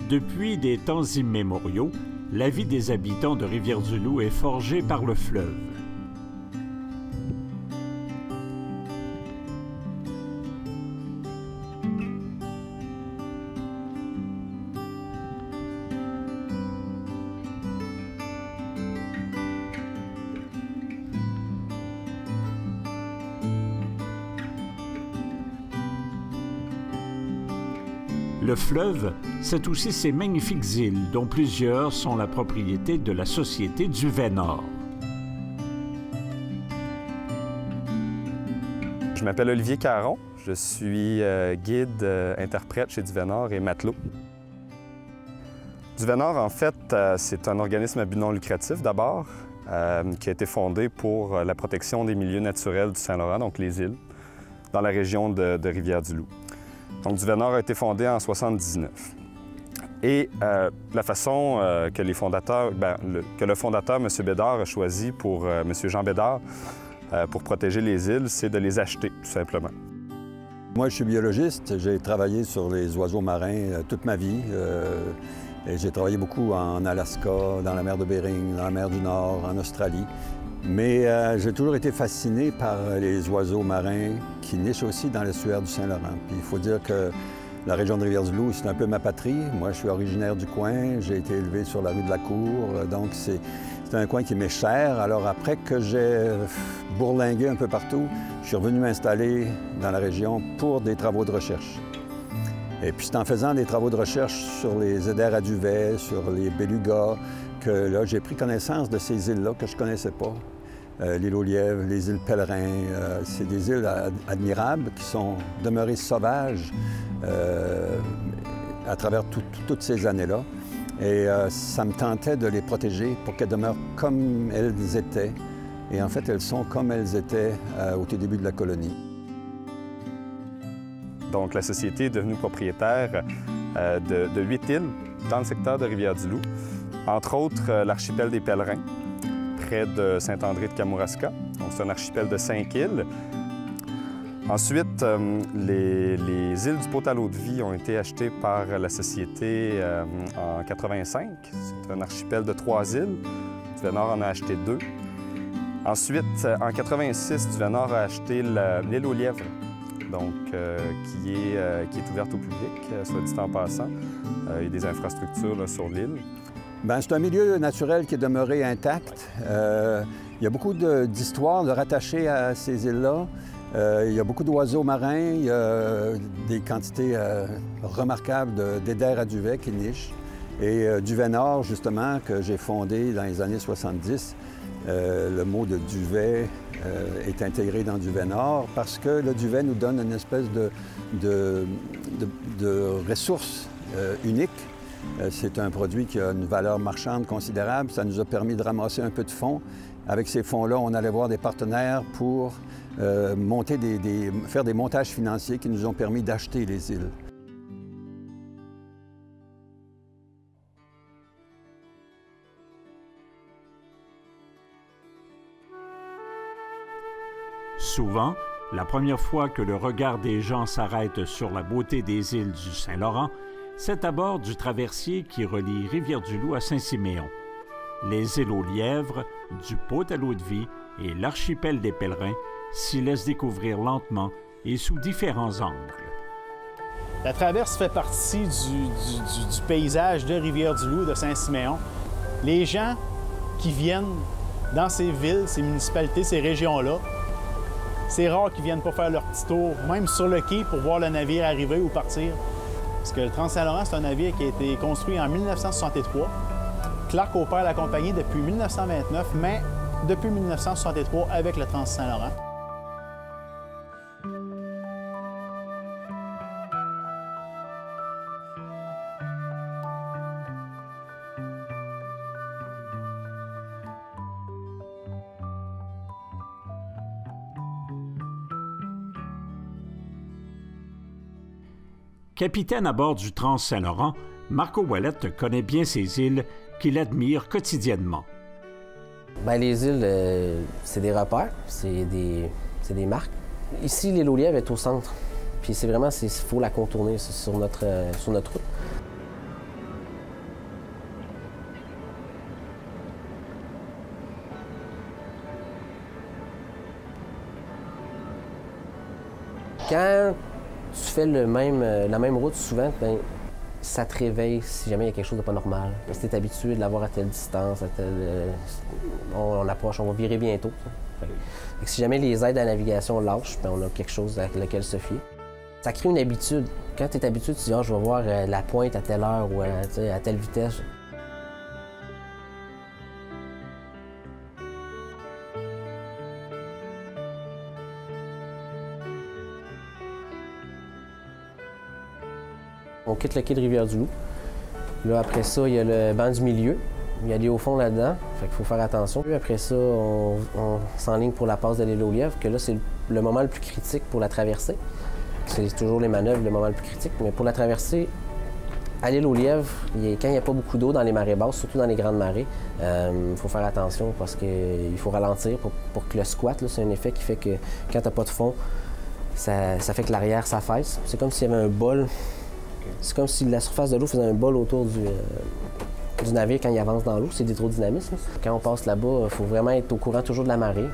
Depuis des temps immémoriaux, la vie des habitants de Rivière-du-Loup est forgée par le fleuve. Le fleuve, c'est aussi ces magnifiques îles, dont plusieurs sont la propriété de la Société du Vénord. Je m'appelle Olivier Caron, je suis guide, interprète chez Du Vénord et matelot. Du Vénord, en fait, c'est un organisme à but non lucratif d'abord, qui a été fondé pour la protection des milieux naturels du Saint-Laurent, donc les îles, dans la région de Rivière-du-Loup. Donc, Du Vénord a été fondé en 1979. Et la façon que les fondateurs, que le fondateur, M. Bédard, a choisi pour M. Jean Bédard pour protéger les îles, c'est de les acheter, tout simplement. Moi, je suis biologiste. J'ai travaillé sur les oiseaux marins toute ma vie. Et j'ai travaillé beaucoup en Alaska, dans la mer de Bering, dans la mer du Nord, en Australie. Mais j'ai toujours été fasciné par les oiseaux marins qui nichent aussi dans l'estuaire du Saint-Laurent. Puis il faut dire que la région de Rivière-du-Loup, c'est un peu ma patrie. Moi, je suis originaire du coin. J'ai été élevé sur la rue de la Cour. Donc, c'est un coin qui m'est cher. Alors, après que j'ai bourlingué un peu partout, je suis revenu m'installer dans la région pour des travaux de recherche. Et puis, c'est en faisant des travaux de recherche sur les éders à duvet, sur les belugas, que là, j'ai pris connaissance de ces îles-là que je ne connaissais pas. L'île aux Lièvres, les îles Pèlerins, c'est des îles admirables qui sont demeurées sauvages à travers toutes ces années-là. Et ça me tentait de les protéger pour qu'elles demeurent comme elles étaient. Et en fait, elles sont comme elles étaient au tout début de la colonie. Donc, la Société est devenue propriétaire de 8 îles dans le secteur de Rivière-du-Loup, entre autres l'archipel des Pèlerins, près de Saint-André de Kamouraska. Donc, c'est un archipel de 5 îles. Ensuite, les îles du Pot-à-l'eau-de-vie ont été achetées par la Société en 85. C'est un archipel de 3 îles. Du Vénord en a acheté 2. Ensuite, en 86, Du Vénord a acheté l'île aux Lièvres, donc, qui est ouverte au public, soit dit en passant. Il y a des infrastructures là, sur l'île. C'est un milieu naturel qui est demeuré intact. Il y a beaucoup d'histoires de rattachées à ces îles-là. Il y a beaucoup d'oiseaux marins, il y a des quantités remarquables d'éders à duvet qui nichent. Et Du Vénord, justement, que j'ai fondé dans les années 70, le mot de duvet est intégré dans Du Vénord parce que le duvet nous donne une espèce de ressource unique. C'est un produit qui a une valeur marchande considérable. Ça nous a permis de ramasser un peu de fonds. Avec ces fonds-là, on allait voir des partenaires pour faire des montages financiers qui nous ont permis d'acheter les îles. Souvent, la première fois que le regard des gens s'arrête sur la beauté des îles du Saint-Laurent, c'est à bord du traversier qui relie Rivière-du-Loup à Saint-Siméon. Les îles aux Lièvres, du Pot-à-l'eau-de-vie et l'archipel des Pèlerins s'y laissent découvrir lentement et sous différents angles. La traverse fait partie du paysage de Rivière-du-Loup, de Saint-Siméon. Les gens qui viennent dans ces villes, ces municipalités, ces régions-là, c'est rare qu'ils viennent pas faire leur petit tour, même sur le quai pour voir le navire arriver ou partir. Parce que le Trans-Saint-Laurent, c'est un navire qui a été construit en 1963. Clark opère la compagnie depuis 1929, mais depuis 1963 avec le Trans-Saint-Laurent. Capitaine à bord du Trans-Saint-Laurent, Marco Ouellette connaît bien ces îles qu'il admire quotidiennement. Les îles, c'est des repères, c'est des marques. Ici, l'île aux Lièvres est au centre. Puis c'est vraiment, il faut la contourner sur notre route. Quand tu fais la même route souvent, bien, ça te réveille si jamais il y a quelque chose de pas normal. Si tu es habitué de l'avoir à telle distance, on approche, on va virer bientôt. Fait que si jamais les aides à la navigation lâchent, bien, on a quelque chose à laquelle se fier. Ça crée une habitude. Quand tu es habitué, tu dis « Ah, je vais voir la pointe à telle heure ou à telle vitesse ». On quitte le quai de Rivière-du-Loup. Là, après ça, il y a le banc du milieu. Il y a des hauts fonds là-dedans, fait qu'il faut faire attention. Puis après ça, on s'enligne pour la passe de l'île aux Lièvres, que là, c'est le moment le plus critique pour la traversée. C'est toujours les manœuvres le moment le plus critique, mais pour la traversée, à l'île aux Lièvres, quand il n'y a pas beaucoup d'eau dans les marées basses, surtout dans les grandes marées, il faut faire attention parce qu'il faut ralentir pour que le squat, c'est un effet qui fait que quand tu n'as pas de fond, ça fait que l'arrière s'affaisse. C'est comme s'il y avait un bol. C'est comme si la surface de l'eau faisait un bol autour du navire quand il avance dans l'eau. C'est d'hydrodynamisme. Quand on passe là-bas, il faut vraiment être au courant toujours de la marée.